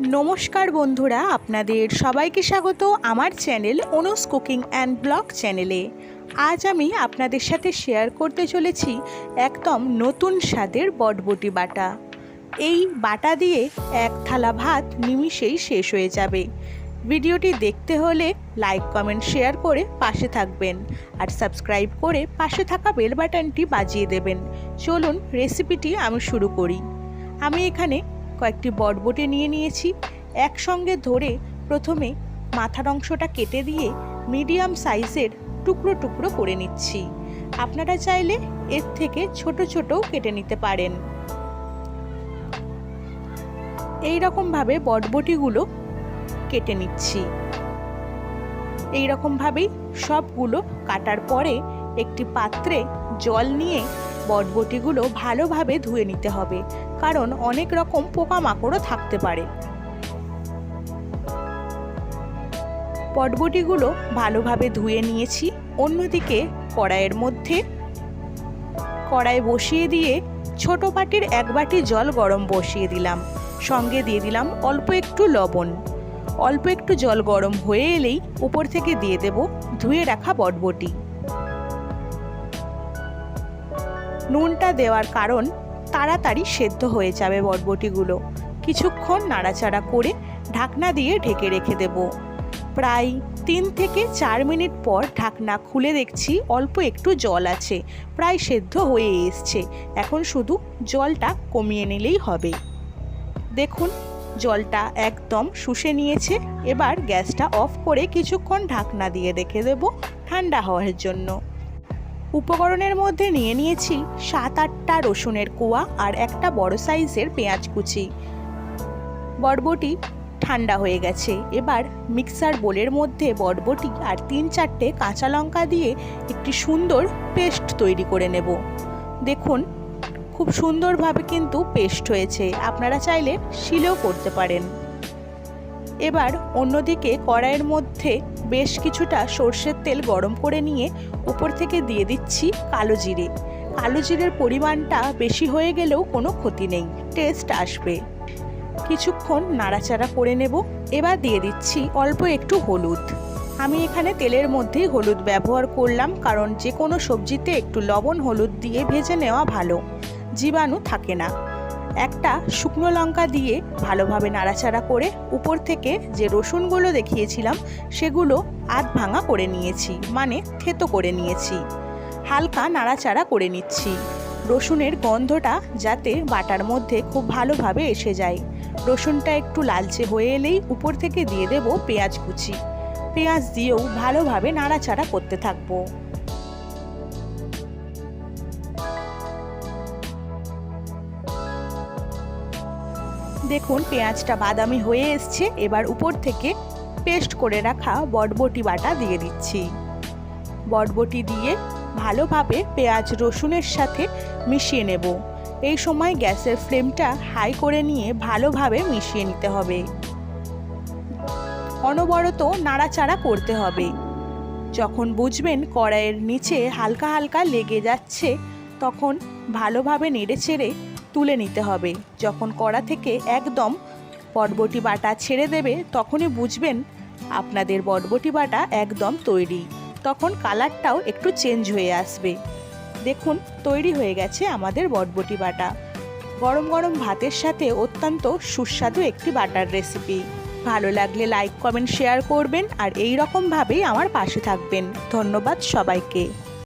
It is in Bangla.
नमस्कार बंधुरा आपनादेर सबाइके स्वागत आमार channel Anus cooking and blog चैनेले। आज आमी आपनादेर साथे शेयर करते चलेछि एकदम नतून स्वादेर बटबटी बाटा। एई बाटा दिए एक थाला भात निमिषेई शेष हये जाबे। भिडियोटी देखते होले लाइक कमेंट शेयर करे पाशे थाकबेन और सबस्क्राइब करे पाशे थाका बेल बाटनटी बाजिए देबेन। चलुन रेसिपिटी आमी शुरू करी। आमी एखाने कয়েকটি বটবটি নিয়ে নিয়েছি। একসঙ্গে ধরে প্রথমে মাথার অংশটা কেটে দিয়ে মিডিয়াম সাইজের টুকরো টুকরো করে নিচ্ছি। আপনারা চাইলে এর থেকে ছোট ছোটও কেটে নিতে পারেন। এই রকম ভাবে বটবটিগুলো কেটে নিচ্ছি। এই রকম ভাবেই সবগুলো কাটার পরে একটি পাত্রে জল নিয়ে বটবটিগুলো ভালোভাবে ধুয়ে নিতে হবে, কারণ অনেক রকম পোকামাকড়ও থাকতে পারে। বটবটিগুলো ভালোভাবে ধুয়ে নিয়েছি। অন্যদিকে কড়াই বসিয়ে দিয়ে ছোট বাটির এক বাটি জল গরম বসিয়ে দিলাম। সঙ্গে দিয়ে দিলাম অল্প একটু লবণ। অল্প একটু জল গরম হয়ে এলেই উপর থেকে দিয়ে দেব ধুয়ে রাখা বটবটি। নুনটা দেওয়ার কারণ তাড়াতাড়ি সেদ্ধ হয়ে যাবে বটবটিগুলো। কিছুক্ষণ নাড়াচাড়া করে ঢাকনা দিয়ে ঢেকে রেখে দেব। প্রায় 3 থেকে 4 মিনিট পর ঢাকনা খুলে দেখছি অল্প একটু জল আছে, প্রায় সেদ্ধ হয়ে এসছে। এখন শুধু জলটা কমিয়ে নিলেই হবে। দেখুন জলটা একদম শুষে নিয়েছে। এবার গ্যাসটা অফ করে কিছুক্ষণ ঢাকনা দিয়ে রেখে দেব ঠান্ডা হওয়ার জন্য। উপকরণের মধ্যে নিয়ে নিয়েছি 7-8টা রসুনের কোয়া আর একটা বড় সাইজের পেঁয়াজ কুচি। বটবটি ঠান্ডা হয়ে গেছে। এবার মিক্সার বোলের মধ্যে বটবটি আর 3-4টে কাঁচা লঙ্কা দিয়ে একটি সুন্দর পেস্ট তৈরি করে নেব। দেখুন খুব সুন্দরভাবে কিন্তু পেস্ট হয়েছে। আপনারা চাইলে শিলেও করতে পারেন। এবার অন্যদিকে কড়াইয়ের মধ্যে বেশ কিছুটা সর্ষের তেল গরম করে নিয়ে উপর থেকে দিয়ে দিচ্ছি কালো জিরে। কালো জিরের পরিমাণটা বেশি হয়ে গেলেও কোনো ক্ষতি নেই, টেস্ট আসবে। কিছুক্ষণ নাড়াচাড়া করে নেব। এবার দিয়ে দিচ্ছি অল্প একটু হলুদ। আমি এখানে তেলের মধ্যেই হলুদ ব্যবহার করলাম, কারণ যে কোনো সবজিতে একটু লবণ হলুদ দিয়ে ভেজে নেওয়া ভালো, জীবাণু থাকে না। একটা শুকনো লঙ্কা দিয়ে ভালোভাবে নাড়াচাড়া করে উপর থেকে যে রসুনগুলো দেখিয়েছিলাম সেগুলো আধ ভাঙা করে নিয়েছি, মানে থেতো করে নিয়েছি। হালকা নাড়াচাড়া করে নিচ্ছি রসুনের গন্ধটা যাতে বাটার মধ্যে খুব ভালোভাবে এসে যায়। রসুনটা একটু লালচে হয়ে এলেই উপর থেকে দিয়ে দেব পেঁয়াজ কুচি। পেঁয়াজ দিয়েও ভালোভাবে নাড়াচাড়া করতে থাকবো। দেখুন পেঁয়াজটা বাদামি হয়ে এসছে। এবার উপর থেকে পেস্ট করে রাখা বটবটি বাটা দিয়ে দিচ্ছি। বটবটি দিয়ে ভালোভাবে পেঁয়াজ রসুনের সাথে মিশিয়ে নেব। এই সময় গ্যাসের ফ্লেমটা হাই করে নিয়ে ভালোভাবে মিশিয়ে নিতে হবে। অনবরত নাড়াচাড়া করতে হবে। যখন বুঝবেন কড়াইয়ের নিচে হালকা হালকা লেগে যাচ্ছে, তখন ভালোভাবে নেড়েচেড়ে তুলে নিতে হবে। যখন কড়া থেকে একদম বটবটি বাটা ছেড়ে দেবে, তখনই বুঝবেন আপনাদের বটবটি বাটা একদম তৈরি। তখন কালারটাও একটু চেঞ্জ হয়ে আসবে। দেখুন তৈরি হয়ে গেছে আমাদের বটবটি বাটা। গরম গরম ভাতের সাথে অত্যন্ত সুস্বাদু একটি বাটার রেসিপি। ভালো লাগলে লাইক কমেন্ট শেয়ার করবেন আর এই রকমভাবেই আমার পাশে থাকবেন। ধন্যবাদ সবাইকে।